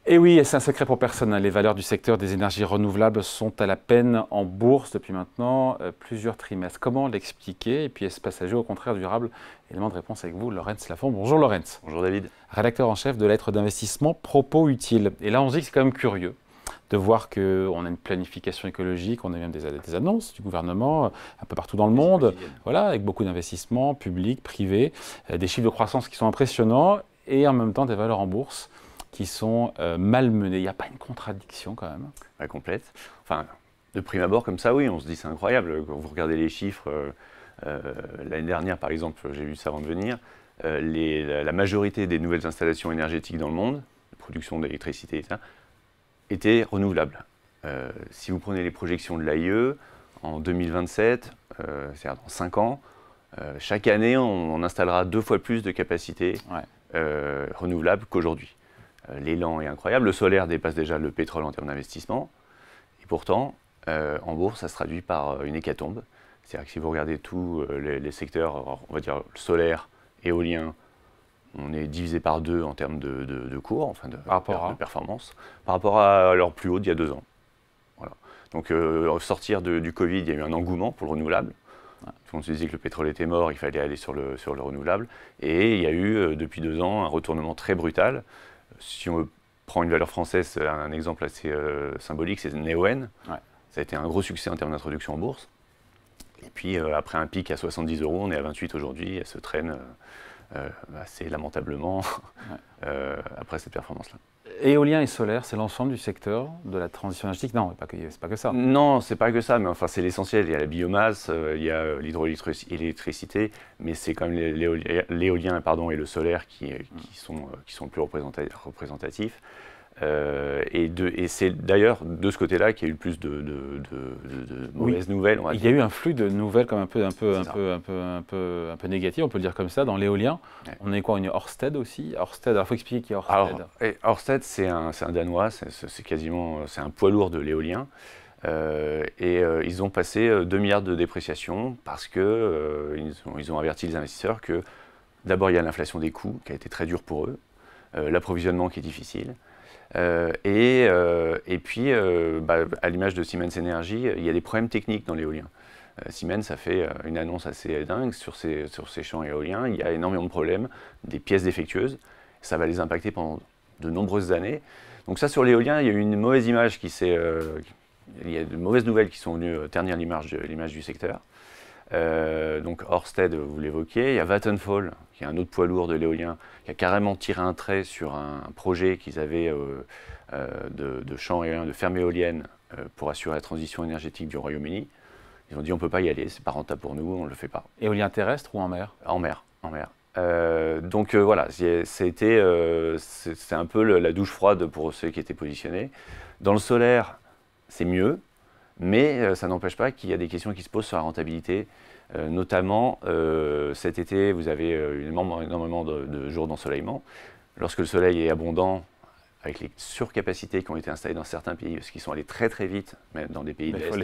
Et oui, et c'est un secret pour personne, hein. Les valeurs du secteur des énergies renouvelables sont à la peine en bourse depuis maintenant plusieurs trimestres. Comment l'expliquer? Et puis est-ce passager au contraire durable? Élément de réponse avec vous, Laurence Lafont. Bonjour Laurence. Bonjour David. Rédacteur en chef de la lettre d'investissement Propos Utiles. Et là on se dit que c'est quand même curieux de voir qu'on a une planification écologique, on a même des annonces du gouvernement un peu partout dans le monde, voilà, avec beaucoup d'investissements publics, privés, des chiffres de croissance qui sont impressionnants et en même temps des valeurs en bourse qui sont malmenées. Il n'y a pas une contradiction quand même? Pas complète. Enfin, de prime abord comme ça, oui, on se dit c'est incroyable. Quand vous regardez les chiffres, l'année dernière par exemple, j'ai vu ça avant de venir, la majorité des nouvelles installations énergétiques dans le monde, de production d'électricité, étaient renouvelables. Si vous prenez les projections de l'AIE, en 2027, c'est-à-dire dans 5 ans, chaque année on installera 2 fois plus de capacités renouvelables qu'aujourd'hui. L'élan est incroyable, le solaire dépasse déjà le pétrole en termes d'investissement, et pourtant, en bourse, ça se traduit par une hécatombe. C'est-à-dire que si vous regardez tous les secteurs, on va dire solaire, éolien, on est divisé par 2 en termes de cours, enfin de performance, par rapport à leur plus haut d'il y a 2 ans. Voilà. Donc, au sortir du Covid, il y a eu un engouement pour le renouvelable. On se disait que le pétrole était mort, il fallait aller sur le renouvelable. Et il y a eu, depuis 2 ans, un retournement très brutal. Si on prend une valeur française, un exemple assez symbolique, c'est Neoen. Ça a été un gros succès en termes d'introduction en bourse. Et puis, après un pic à 70 €, on est à 28 aujourd'hui. Elle se traîne assez lamentablement après cette performance-là. Éolien et solaire, c'est l'ensemble du secteur de la transition énergétique? Non, c'est pas que ça. Non, c'est pas que ça, mais enfin c'est l'essentiel. Il y a la biomasse, il y a l'hydroélectricité, mais c'est quand même l'éolien et le solaire qui sont le plus représentatifs. Et c'est d'ailleurs de ce côté-là qu'il y a eu le plus de mauvaises nouvelles. Il y a eu un flux de nouvelles comme un peu négatives, on peut le dire comme ça, dans l'éolien. On est quoi? On est Ørsted aussi. Ørsted, alors il faut expliquer qui est Ørsted. Alors, Ørsted, c'est un Danois, c'est un poids lourd de l'éolien. Ils ont passé 2 milliards de dépréciation parce qu'ils ont averti les investisseurs que d'abord il y a l'inflation des coûts qui a été très dure pour eux, l'approvisionnement qui est difficile. Et puis, à l'image de Siemens Energy, il y a des problèmes techniques dans l'éolien. Siemens a fait une annonce assez dingue sur ces champs éoliens. Il y a énormément de problèmes, des pièces défectueuses. Ça va les impacter pendant de nombreuses années. Donc ça, sur l'éolien, il y a eu une mauvaise image il y a de mauvaises nouvelles qui sont venues ternir l'image du secteur. Donc Ørsted, vous l'évoquiez, il y a Vattenfall, qui est un autre poids lourd de l'éolien, qui a carrément tiré un trait sur un projet qu'ils avaient de champs éoliens, de fermes éoliennes pour assurer la transition énergétique du Royaume-Uni. Ils ont dit on ne peut pas y aller, c'est pas rentable pour nous, on ne le fait pas. Éolien terrestre ou en mer? En mer. Donc voilà, c'est un peu la douche froide pour ceux qui étaient positionnés. Dans le solaire, c'est mieux. Mais ça n'empêche pas qu'il y a des questions qui se posent sur la rentabilité. Notamment, cet été, vous avez énormément de jours d'ensoleillement. Lorsque le soleil est abondant, avec les surcapacités qui ont été installées dans certains pays, parce qu'ils sont allés très très vite, même dans des pays de l'Est. Il faut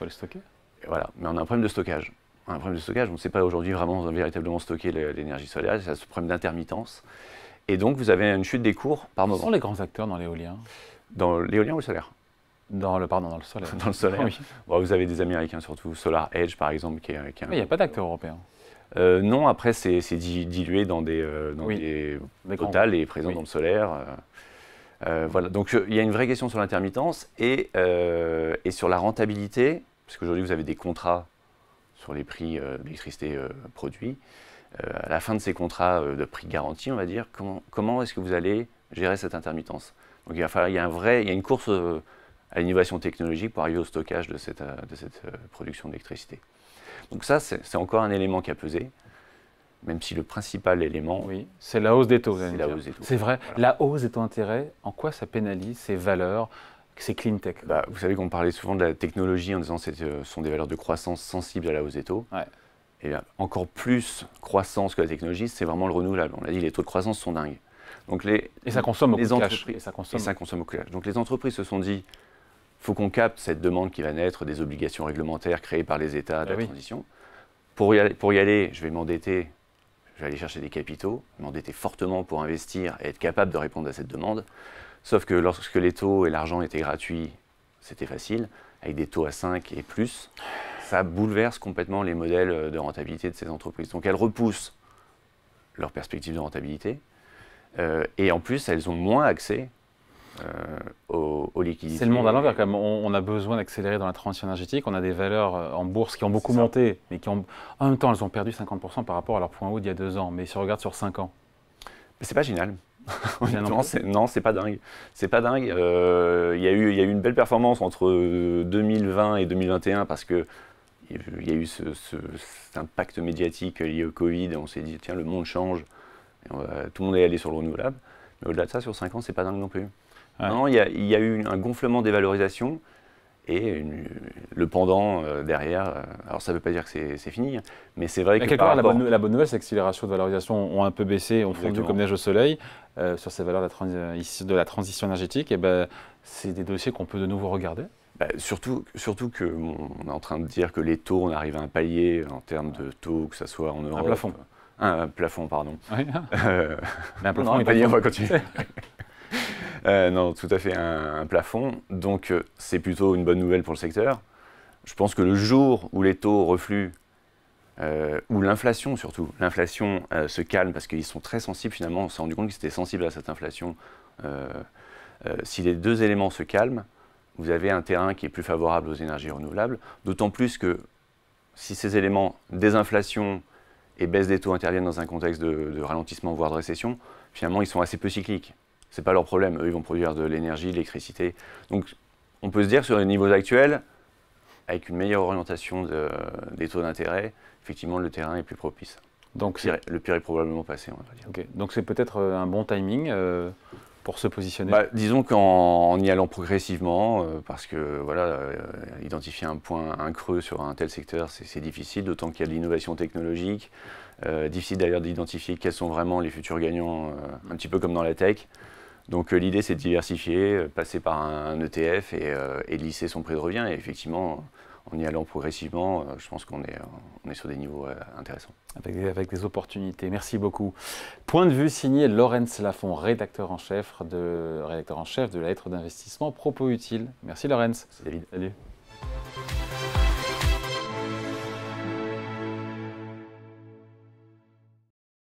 les stocker, Voilà, mais on a un problème de stockage. On ne sait pas aujourd'hui vraiment véritablement stocker l'énergie solaire, il y a ce problème d'intermittence. Et donc, vous avez une chute des cours par moment. Quels sont les grands acteurs dans l'éolien? Dans l'éolien ou le solaire? Dans le solaire. Dans le solaire. Oui. Bon, vous avez des Américains surtout, Solar Edge par exemple. Il n'y a pas d'acteurs européens. Non, après c'est dilué dans des Total et présent dans le solaire. Voilà. Donc il y a une vraie question sur l'intermittence et sur la rentabilité, parce qu'aujourd'hui vous avez des contrats sur les prix d'électricité produits. À la fin de ces contrats de prix garanti, on va dire, comment est-ce que vous allez gérer cette intermittence? Donc il y a une course à l'innovation technologique pour arriver au stockage de cette production d'électricité. Donc ça, c'est encore un élément qui a pesé, même si le principal élément... Oui, c'est la hausse des taux. C'est vrai. Voilà. La hausse des taux d'intérêt, en quoi ça pénalise ces valeurs, ces clean tech? Vous savez qu'on parlait souvent de la technologie en disant que ce sont des valeurs de croissance sensibles à la hausse des taux. Et encore plus croissance que la technologie, c'est vraiment le renouvelable. On l'a dit, les taux de croissance sont dingues. Donc et ça consomme beaucoup de cash. Et ça consomme beaucoup de cash. Donc les entreprises se sont dit... Il faut qu'on capte cette demande qui va naître des obligations réglementaires créées par les États de la transition. Pour y aller, je vais m'endetter, je vais aller chercher des capitaux, m'endetter fortement pour investir et être capable de répondre à cette demande. Sauf que lorsque les taux et l'argent étaient gratuits, c'était facile. Avec des taux à 5 et plus, ça bouleverse complètement les modèles de rentabilité de ces entreprises. Donc elles repoussent leurs perspectives de rentabilité et en plus elles ont moins accès aux liquidités. C'est le monde à l'envers quand même. On a besoin d'accélérer dans la transition énergétique. On a des valeurs en bourse qui ont beaucoup monté, mais qui en même temps elles ont perdu 50% par rapport à leur point haut d'il y a 2 ans. Mais si on regarde sur 5 ans. C'est pas génial. Non, c'est pas dingue. C'est pas dingue. Il y a eu une belle performance entre 2020 et 2021 parce que il y a eu cet impact médiatique lié au Covid et on s'est dit tiens le monde change, tout le monde est allé sur le renouvelable. Mais au-delà de ça, sur 5 ans, c'est pas dingue non plus. Ouais. Non, il y a eu un gonflement des valorisations et le pendant derrière. Alors ça ne veut pas dire que c'est fini, mais c'est vrai que la bonne nouvelle, c'est que si les ratios de valorisation ont un peu baissé, ont fondu comme neige au soleil, sur ces valeurs de la transition énergétique, et ben, c'est des dossiers qu'on peut de nouveau regarder. Bah, surtout qu'on est en train de dire que les taux, on arrive à un palier en termes de taux, que ce soit en Europe. Un plafond. Un plafond, pardon. Oui. Un plafond, un palier, on va continuer. Non, tout à fait un plafond. Donc, c'est plutôt une bonne nouvelle pour le secteur. Je pense que le jour où les taux refluent, où l'inflation surtout, l'inflation se calme parce qu'ils sont très sensibles finalement, on s'est rendu compte qu'ils étaient sensibles à cette inflation. Si les deux éléments se calment, vous avez un terrain qui est plus favorable aux énergies renouvelables, d'autant plus que si ces éléments, désinflation et baisse des taux interviennent dans un contexte de ralentissement, voire de récession, finalement ils sont assez peu cycliques. Ce n'est pas leur problème, eux ils vont produire de l'énergie, de l'électricité. Donc on peut se dire sur les niveaux actuels, avec une meilleure orientation des taux d'intérêt, effectivement le terrain est plus propice. Donc le pire est probablement passé, on va dire. Okay. Donc c'est peut-être un bon timing pour se positionner. Disons qu'en y allant progressivement, parce que voilà, identifier un creux sur un tel secteur, c'est difficile, d'autant qu'il y a de l'innovation technologique. Difficile d'ailleurs d'identifier quels sont vraiment les futurs gagnants, un petit peu comme dans la tech. Donc l'idée c'est de diversifier, passer par un ETF et de lisser son prix de revient. Et effectivement, en y allant progressivement, je pense qu'on est sur des niveaux intéressants. Avec des opportunités. Merci beaucoup. Point de vue signé Laurence Lafont, rédacteur en chef de la lettre d'investissement Propos Utile. Merci Laurence. Salut David. Salut.